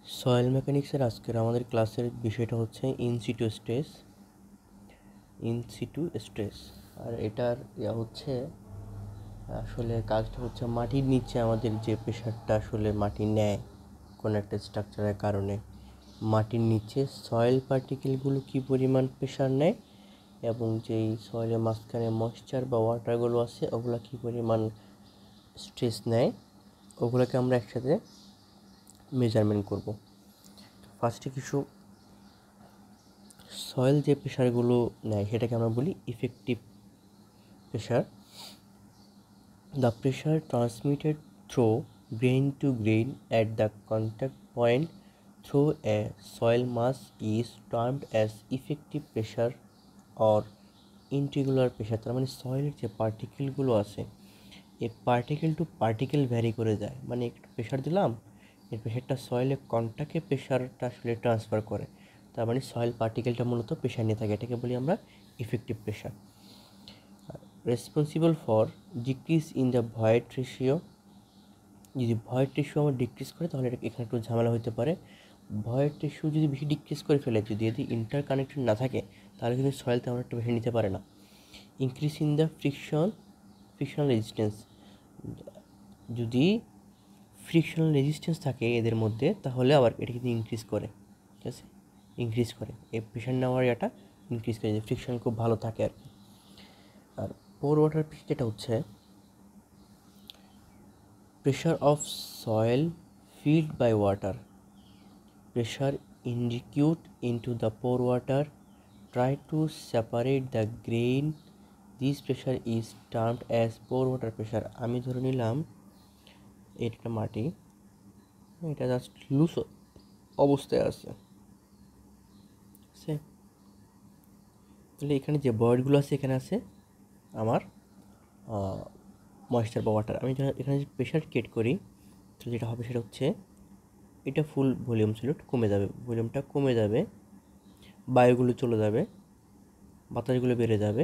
Soil মেকানিক্সের আজকের আমাদের ক্লাসের বিষয়টা হচ্ছে ইনসিটু স্ট্রেস। আর এটার হচ্ছে আসলে কাজটা হচ্ছে মাটির নিচে আমাদের যে প্রেশারটা আসলে মাটি নেয় কোনো একটা স্ট্রাকচারের কারণে, মাটির নিচে সয়েল পার্টিকেলগুলো কী পরিমাণ প্রেশার নেয় এবং যেই সয়েলের মাঝখানে ময়েশ্চার বা ওয়াটারগুলো আছে ওগুলো কী পরিমাণ স্ট্রেস নেয়, ওগুলোকে আমরা একসাথে মেজারমেন্ট করব। ফার্স্টে কিছু সয়েল যে প্রেশারগুলো নেয় সেটাকে আমরা বলি effective pressure. The pressure transmitted through grain to grain at the contact point through a soil mass is termed as effective pressure or intergranular pressure. তার মানে সয়েলের যে পার্টিকেলগুলো আছে এই পার্টিকেল টু পার্টিকেল ভ্যারি করে যায়, মানে একটু প্রেশার দিলাম, এই প্রেশারটা সয়েলের কন্ট্যাক্টে প্রেশারটা আসলে ট্রান্সফার করে, তার মানে সয়েল পার্টিকেলটা মূলত প্রেশার নিয়ে থাকে, এটাকে বলি আমরা effective pressure. Responsible for decrease in the void ratio. যদি ভয়েড রেশিও আমরা ডিক্রিজ করে তাহলে এখানে একটু ঝামেলা হতে পারে। ভয়েড রেশিও যদি বেশি ডিক্রিজ করে ফেলে, যদি ইন্টার কানেক্টেড না থাকে তাহলে কিন্তু সয়েল তেমন একটা বেশি নিতে পারে না। Increase in the frictional resistance. যদি ফ্রিকশনাল রেজিস্ট্যান্স থাকে এদের মধ্যে তাহলে আবার এটা কিন্তু ইনক্রিজ করে, ঠিক আছে, ইনক্রিজ করে এই প্রেশার নেওয়ার এটা ইনক্রিজ করে, যে ফ্রিকশন খুব ভালো থাকে আর কি। আর পোর ওয়াটার প্রেশার যেটা হচ্ছে pressure of soil filled by water, pressure induced into the pore water try to separate the grain, this pressure is termed as pore water pressure. আমি ধরে নিলাম এটা মাটি, এটা জাস্ট লুজ অবস্থায় আছে, তাহলে এখানে যে বয়েডগুলো আছে এখানে আছে আমার ময়েশ্চার বা ওয়াটার। আমি এখানে যে প্রেশার ক্রিয়েট করি তাহলে যেটা হবে সেটা হচ্ছে এটা ফুল ভলিউম ছিল, কমে যাবে, ভলিউমটা কমে যাবে, বায়ুগুলো চলে যাবে, বাতাসগুলো বেড়ে যাবে,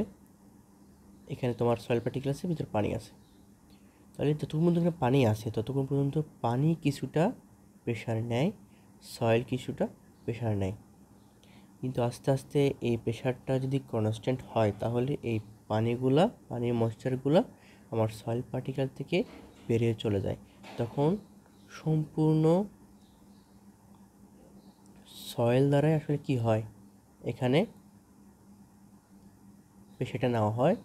এখানে তোমার সয়েল পার্টিকেল আছে, ভিতরে পানি আছে, তাহলে যতক্ষণ পর্যন্ত পানি আছে ততক্ষণ পর্যন্ত পানি কিছুটা প্রেশার নেয়, সয়েল কিছুটা প্রেশার নেয়। কিন্তু আস্তে আস্তে এই প্রেশারটা যদি কনস্ট্যান্ট হয় তাহলে এই পানির ময়েশ্চারগুলো আমার সয়েল পার্টিকেল থেকে বেরিয়ে চলে যায়, তখন সম্পূর্ণ সয়েল দ্বারাই আসলে কি হয় এখানে প্রেশারটা নেওয়া হয়।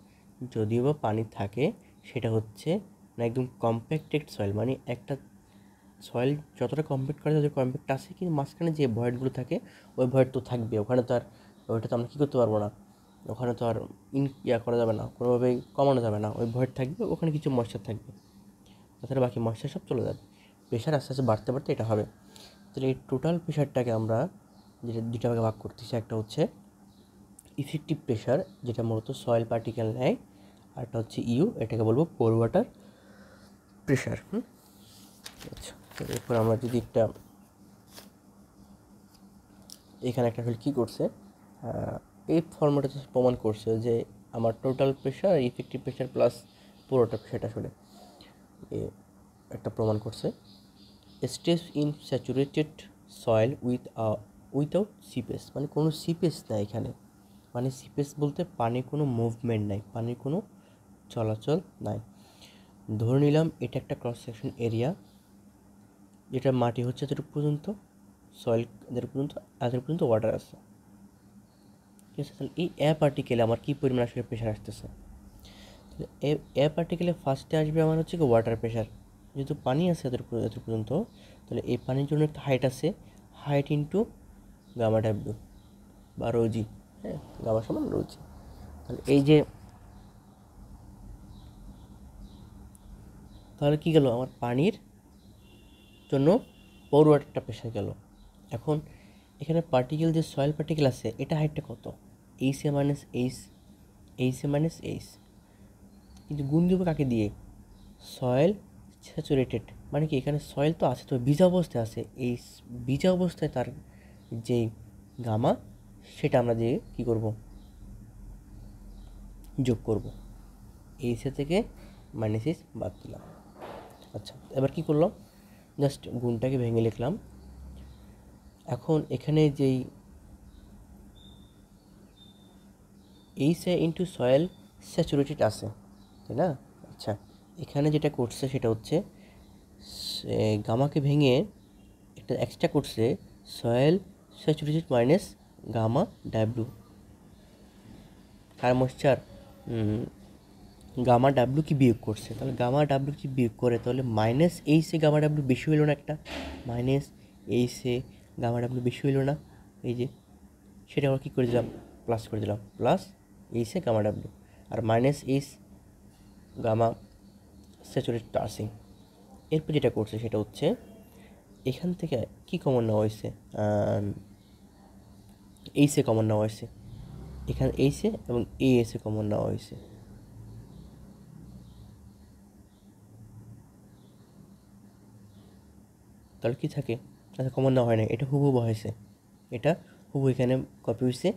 যদিও বা পানি থাকে সেটা হচ্ছে না একদম কম্প্যাক্টেড সয়েল, মানে একটা সয়েল যতটা কম্প্যাক্ট করে ততটা কম্প্যাক্ট আছে, কিন্তু মাঝখানে যে ভয়েডগুলো থাকে ওই ভয়েড তো থাকবে, ওখানে তো আর ওইটা তো আমরা কী করতে পারবো না, ওখানে তো আর করা যাবে না, কোনোভাবেই কমানো যাবে না, ওই ভয়েড থাকবে, ওখানে কিছু ময়েশ্চার থাকবে, তাছাড়া বাকি ময়েশ্চার সব চলে যাবে, প্রেশার আস্তে আস্তে বাড়তে বাড়তে এটা হবে। তাহলে এই টোটাল প্রেশারটাকে আমরা যেটা দুটা ভাগে ভাগ করতেছি, একটা হচ্ছে ইফেক্টিভ প্রেশার যেটা মূলত সয়েল পার্টিকেল নেয়, আর একটা হচ্ছে এটাকে বলবো পোর ওয়াটার প্রেশার। আচ্ছা, এরপর আমরা যদি একটা এখানে একটা আসলে কী করছে এই ফর্মুলাটা প্রমাণ করছে যে আমার total pressure effective pressure plus pore water প্রেশারটা আসলে একটা প্রমাণ করছে। Stress in saturated soil without seepage, মানে কোনো সিপেস নাই এখানে, মানে সিপেস বলতে পানির কোনো মুভমেন্ট নাই, পানির কোনো চলাচল নাই। ধরে নিলাম এটা একটা ক্রস সেকশন এরিয়া, যেটা মাটি হচ্ছে এতটুকু পর্যন্ত, সয়েল এতটুকু পর্যন্ত ওয়াটার আছে, ঠিক আছে। তাহলে এই পার্টিকেলে আমার কী পরিমাণ আসলে প্রেশার আসতেছে, তাহলে পার্টিকেলে ফার্স্টে আসবে আমার হচ্ছে কি ওয়াটার প্রেশার, যেহেতু পানি আছে এতটুকু পর্যন্ত, তাহলে এই পানির জন্য একটা হাইট আছে, হাইট ইন্টু গামা ডাব্লিউ বা রোজি, হ্যাঁ, গামা সমান রোজি। তাহলে তাহলে কী গেল আমার পানির জন্য পোর ওয়াটারটা প্রেশার গেল। এখন এখানে পার্টিকেল যে সয়েল পার্টিকেল আছে এটা হাইটটা কত, এইচ এ মাইনাস এইচ, কিন্তু গুণ দেবো কাকে দিয়ে, সয়েল স্যাচুরেটেড, মানে কি এখানে সয়েল তো আছে, তো ভিজা অবস্থায় আছে, এই ভিজা অবস্থায় তার যেই গামা সেটা আমরা দিয়ে কী করব, যোগ করব, এইচে থেকে মাইনাস এইচ বাদ দিলাম। আচ্ছা, এবার কী করলাম, জাস্ট গুণটাকে ভেঙে লিখলাম, এখন এখানে যেই এইচএ ইন্টু সয়েল স্যাচুরেটেড আছে, তাই না? আচ্ছা, এখানে যেটা করছে সেটা হচ্ছে গামাকে ভেঙে একটা এক্সট্রা করছে soil saturated minus gamma W. আর ময়েশ্চার গামা ডাব্লু কি বিয়োগ করছে, তাহলে গামা ডাব্লু কি বিয়োগ করে, তাহলে মাইনাস এইচে গামা ডাব্লু বেশি হইল না, একটা মাইনাস এইচে গামা ডাব্লু বেশি হইল না, এই যে সেটা আমরা কী করে দিলাম, প্লাস করে দিলাম, প্লাস এইচে গামা ডাব্লু আর মাইনাস এইচ গামা স্যাচুরেটেড টার্সিং। এরপর যেটা করছে সেটা হচ্ছে এখান থেকে কি কমন নেওয়া হয়েছে, এইচে কমন নেওয়া হয়েছে, এখানে এইচে এবং এএসে কমন নেওয়া হয়েছে। তাহলে কী থাকে, আচ্ছা কমন নেওয়া হয় না, এটা হুবহু হয়েছে, এটা হুবহু এখানে কপি হয়েছে,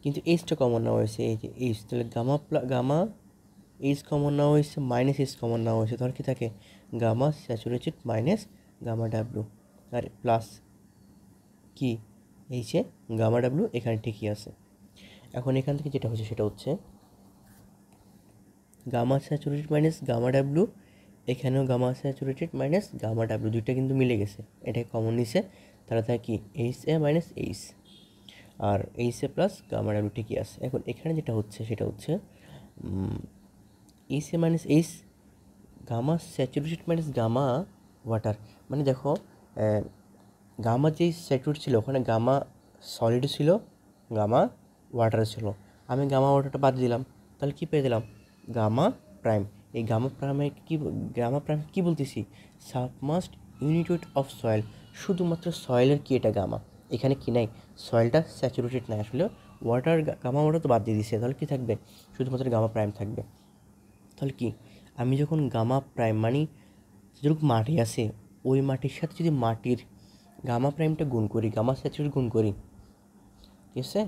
কিন্তু এইচটা কমন নেওয়া হয়েছে, এই যে এইচ, তাহলে গামা এইচ কমন নেওয়া হয়েছে, মাইনাস এইচ কমন নেওয়া হয়েছে, তাহলে কী থাকে gamma saturated minus gamma W আর প্লাস কি এইচে গামা ডাব্লু, এখানে ঠিকই আছে। এখন এখান থেকে যেটা হচ্ছে সেটা হচ্ছে gamma saturated minus gamma W, এখানেও gamma saturated minus gamma W দুইটা কিন্তু মিলে গেছে, এটাই কমন নিছে, তাহলে থাকে কি এইচ এ মাইনাস এইচ আর H A plus gamma W ঠিকই আছে। এখন এখানে যেটা হচ্ছে সেটা হচ্ছে H A minus H gamma saturated minus gamma water, মানে দেখো গামা যেই স্যাচুরেট ছিল ওখানে গামা সলিড ছিল, গামা ওয়াটার ছিল, আমি গামা ওয়াটারটা বাদ দিলাম, তাহলে কী পেয়ে দিলাম গামা প্রাইম। এই গামা প্রাইম কী বলতেছি, submerged unit weight of soil, শুধুমাত্র সয়েলের কি এটা গামা, এখানে কি নাই, সয়েলটা স্যাচুরেটেড নাই আসলে, ওয়াটার গামা ওয়াটার তো বাদ দিয়ে দিচ্ছে, তাহলে কী থাকবে শুধুমাত্র গামা প্রাইম থাকবে। তাহলে কি আমি যখন গামা প্রাইম মানে যেরকম মাটি আছে ওই মাটির সাথে যদি মাটির গামা প্রাইমটা গুণ করি, গামা স্যাচুরেট গুণ করি, ঠিক আছে,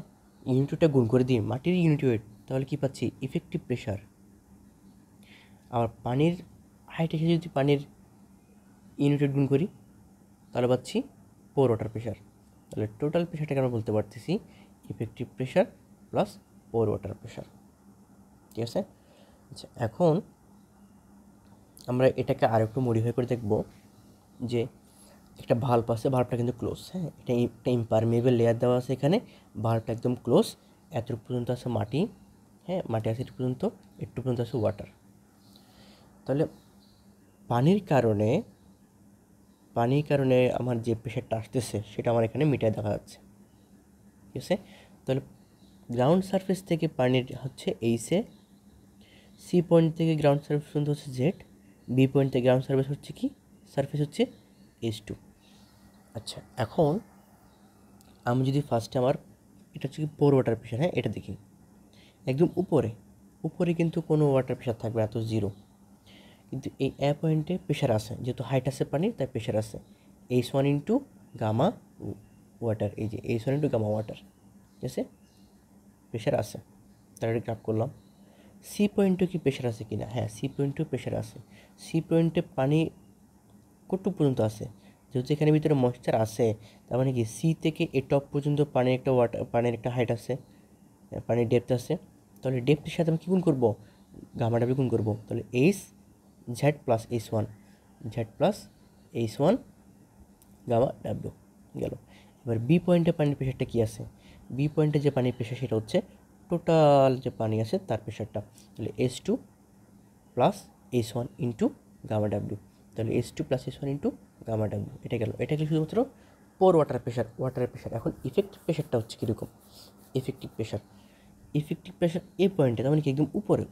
ইউনিট ওয়েটটা গুণ করে দিই মাটির ইউনিট ওয়েট, তাহলে কী পাচ্ছি ইফেক্টিভ প্রেশার। আবার পানির হাইট এসে যদি পানির ইউনিট ওয়েট গুণ করি তাহলে পাচ্ছি পোর ওয়াটার প্রেশার, তাহলে টোটাল প্রেশারটাকে আমরা বলতে পারতেছি effective pressure plus pore water pressure, ঠিক আছে। আচ্ছা, এখন আমরা এটাকে আরেকটু মডিফাই করে দেখব যে একটা ভাল্ব আছে, ভাল্বটা কিন্তু ক্লোজ, হ্যাঁ, এটা একটা ইম্পারমেবল লেয়ার দেওয়া আছে এখানে, ভাল্বটা একদম ক্লোজ, এতটুকু পর্যন্ত আছে মাটি, হ্যাঁ মাটি আছে একটু পর্যন্ত আছে ওয়াটার। তাহলে পানির কারণে আমার যে প্রেশারটা আসতেছে সেটা আমার এখানে মিটার দেখা যাচ্ছে, ঠিক আছে। তাহলে গ্রাউন্ড সারফেস থেকে পানির হচ্ছে এইচে, সি পয়েন্ট থেকে গ্রাউন্ড সারফেস পর্যন্ত হচ্ছে জেড, বি পয়েন্ট থেকে গ্রাউন্ড সারফেস হচ্ছে কি সারফেস হচ্ছে H2। আচ্ছা, এখন আমি যদি ফার্স্টে আমার এটা হচ্ছে কি পোর ওয়াটার প্রেশার, হ্যাঁ এটা দেখি একদম উপরে কিন্তু কোনো ওয়াটার প্রেশার থাকবে না, তো জিরো, কিন্তু এই পয়েন্টে প্রেশার আছে, যেহেতু হাইট আছে পানির তাই প্রেশার আছে H1 ইন্টু গামা ওয়াটার, এই যে H1 ইন্টু গামা ওয়াটার, ঠিক আছে, প্রেশার আছে, তাহলে গ্রাফ করলাম। সি পয়েন্টে কি প্রেশার আছে কি না, হ্যাঁ সি পয়েন্টেও প্রেশার আছে, সি পয়েন্টে পানি কতটুকু পর্যন্ত আছে, যেহেতু এখানে ভিতরে ময়েশ্চার আছে, তার মানে কি সি থেকে এ টপ পর্যন্ত পানির একটা হাইট আছে, পানির ডেপথ আছে, তাহলে ডেপথের সাথে আমি কী গুণ করবো, গামা ডাব্লিউ গুণ করবো, তাহলে H Z plus H1 gamma W গেল। এবার বি পয়েন্টে পানির প্রেশারটা কী আছে, বি পয়েন্টে যে পানির প্রেশার সেটা হচ্ছে টোটাল যে পানি আছে তার প্রেশারটা, তাহলে H2 plus H1 into gamma W, তাহলে H2 plus H1 into gamma W, এটা গেল শুধুমাত্র পোর ওয়াটারের প্রেশার। এখন ইফেক্টিভ প্রেশারটা হচ্ছে কীরকম, ইফেক্টিভ প্রেশার এ পয়েন্টে, তার মানে কি একদম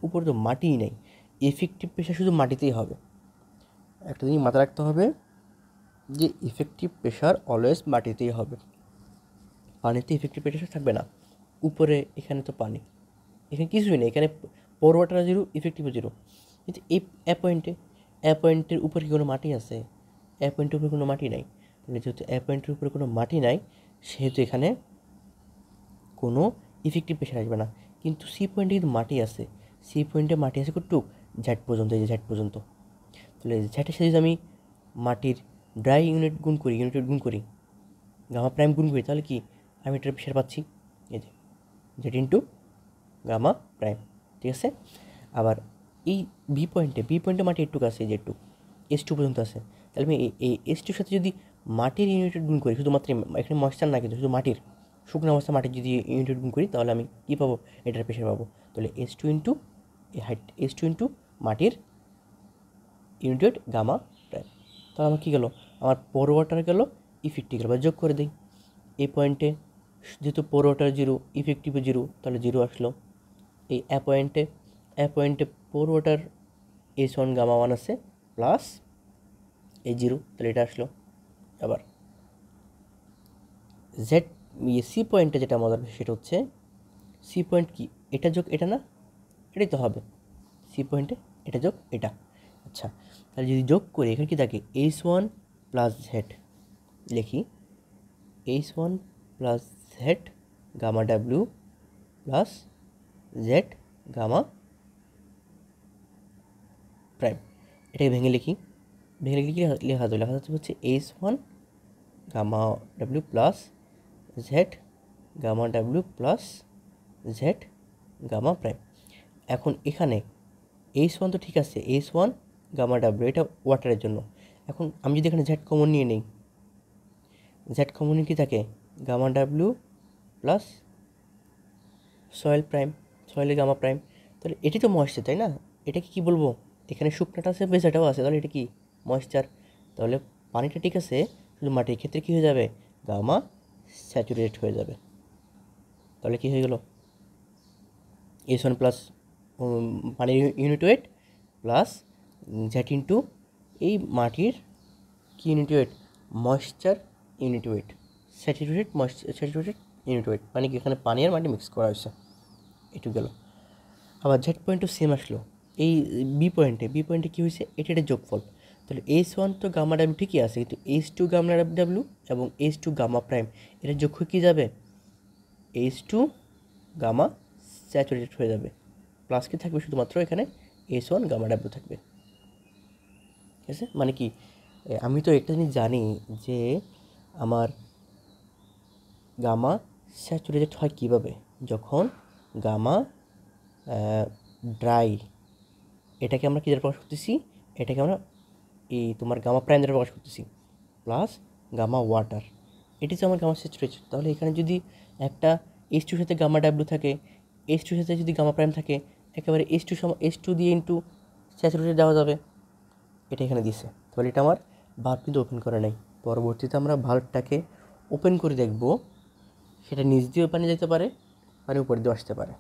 উপরে তো মাটিই নেই, ইফেক্টিভ প্রেশার শুধু মাটিতেই হবে। একটা জিনিস মাথায় রাখতে হবে যে ইফেক্টিভ প্রেশার অলওয়েজ মাটিতেই হবে, পানিতে ইফেক্টিভ প্রেশার থাকবে না। উপরে এখানে তো পানি, এখানে কিছুই নেই, এখানে পোর ওয়াটার জিরো, ইফেক্টিভ জিরো, কিন্তু এই পয়েন্টের উপরে কি কোনো মাটি আছে, পয়েন্টের উপরে কোনো মাটি নাই, তাহলে যেহেতু পয়েন্টের উপরে কোনো মাটি নাই সেহেতু এখানে কোনো ইফেক্টিভ প্রেশার আসবে না। কিন্তু সি পয়েন্টে কিন্তু মাটি আছে, সি পয়েন্টে মাটি আছে কতটুক ঝ্যাট পর্যন্ত, এই যে ঝ্যাট পর্যন্ত, তাহলে ঝ্যাটের সাথে যদি আমি মাটির ড্রাই ইউনিট গুণ করি গামা প্রাইম গুণ করি তাহলে কি আমি এটার প্রেশার পাচ্ছি, এই যে জেড ইন্টু গামা প্রাইম, ঠিক আছে। আবার এই বি পয়েন্টে মাটি একটুকু আছে, যে একটু S2 পর্যন্ত আছে, তাহলে আমি এই S2 সাথে যদি মাটির ইউনিটেড গুণ করি, শুধুমাত্র এখানে ময়েশ্চার না কিন্তু শুধু মাটির শুকনো অবস্থা মাটির যদি ইউনিটেড গুণ করি তাহলে আমি কী পাবো, এটার প্রেশার পাবো। তাহলে S2 ইন্টু এই হাইট S2 ইন্টু মাটির ইউনিটেড গামা প্রাইম। তাহলে আমার কী গেল, আমার পোর ওয়াটার গেল, ইফেক্টিভ গেল, বা যোগ করে দিই এই পয়েন্টে, যেহেতু পোর ওয়াটার 0 ইফেক্টিভও 0 তাহলে 0 আসলো। এই পয়েন্টে পোর ওয়াটার S1 গামা 1 আছে প্লাস এই 0, তাহলে এটা আসলো। আবার জেড সি পয়েন্টে যেটা মজার সেটা হচ্ছে সি পয়েন্ট কি, এটা যোগ এটা না, এটাই তো হবে সি পয়েন্টে, এটা যোগ এটা। আচ্ছা, তাহলে যদি যোগ করি এখানে কি থাকে, H1 প্লাস জেড, লিখি H1 plus Z gamma W plus Z gamma prime. এটাকে ভেঙে লিখি কি লেখা যাচ্ছে হচ্ছে H1 gamma W plus Z gamma W plus Z gamma prime. এখন এখানে H1 তো ঠিক আছে, H1 গামা ডাব্লিউ এটা ওয়াটারের জন্য। এখন আমি যদি এখানে জেড কমন নিয়ে নিই, জেড কমন কি থাকে, gamma W plus soil prime, সয়েলের গামা প্রাইম, তাহলে এটি তো ময়েশ্চার, তাই না? এটাকে কি বলবো, এখানে শুকনাটা আছে ভেজাটাও আছে, তাহলে এটা কি ময়েশ্চার। তাহলে পানিটা ঠিক আছে, শুধু মাটির ক্ষেত্রে কী হয়ে যাবে, গামা স্যাচুরেট হয়ে যাবে। তাহলে কী হয়ে গেল, S1 প্লাস পানির unit wait plus Z into এই মাটির কি unit wait, moisture unit wait, saturated unit wait, মানে কি এখানে পানি আর মাটি মিক্স করা হয়েছে, এটু গেল। আবার জেড পয়েন্টও সেম আসলো। এই বি পয়েন্টে কী হয়েছে, এটা যোগফল। তাহলে H1 তো গামা ডাব্লিউ ঠিকই আছে, কিন্তু H2 গামা ডাব্লিউ এবং H2 গামা প্রাইম এটা যোগ হয়ে কী যাবে, H2 গামা স্যাচুরেটেড হয়ে যাবে, প্লাস কি থাকবে শুধুমাত্র এখানে H1 গামা ডাব্লিউ থাকবে, ঠিক আছে। মানে কি আমি তো একটা জিনিস জানি যে আমার গামা স্যাচুরেটেড হয় কীভাবে, যখন গামা ড্রাই, এটাকে আমরা কী দ্বারা প্রকাশ করতেছি, এটাকে আমরা এই তোমার গামা প্রাইম দ্বারা প্রকাশ করতেছি, প্লাস গামা ওয়াটার, এটি হচ্ছে আমার গামা স্যাচুরেটেড। তাহলে এখানে যদি একটা H2 সাথে গামা ডাব্লিউ থাকে, H2 সাথে যদি গামা প্রাইম থাকে, একেবারে H2 দিয়ে ইন্টু স্যাচুরেটেড দেওয়া যাবে, এটা এখানে দিছে। তাহলে এটা আমার ভাল্ব কিন্তু ওপেন করা নাই, পরবর্তীতে আমরা ভাল্বটাকে ওপেন করে দেখব, সেটা নিচ দিয়েও পানি যেতে পারে, পানি উপর দিয়েও আসতে পারে।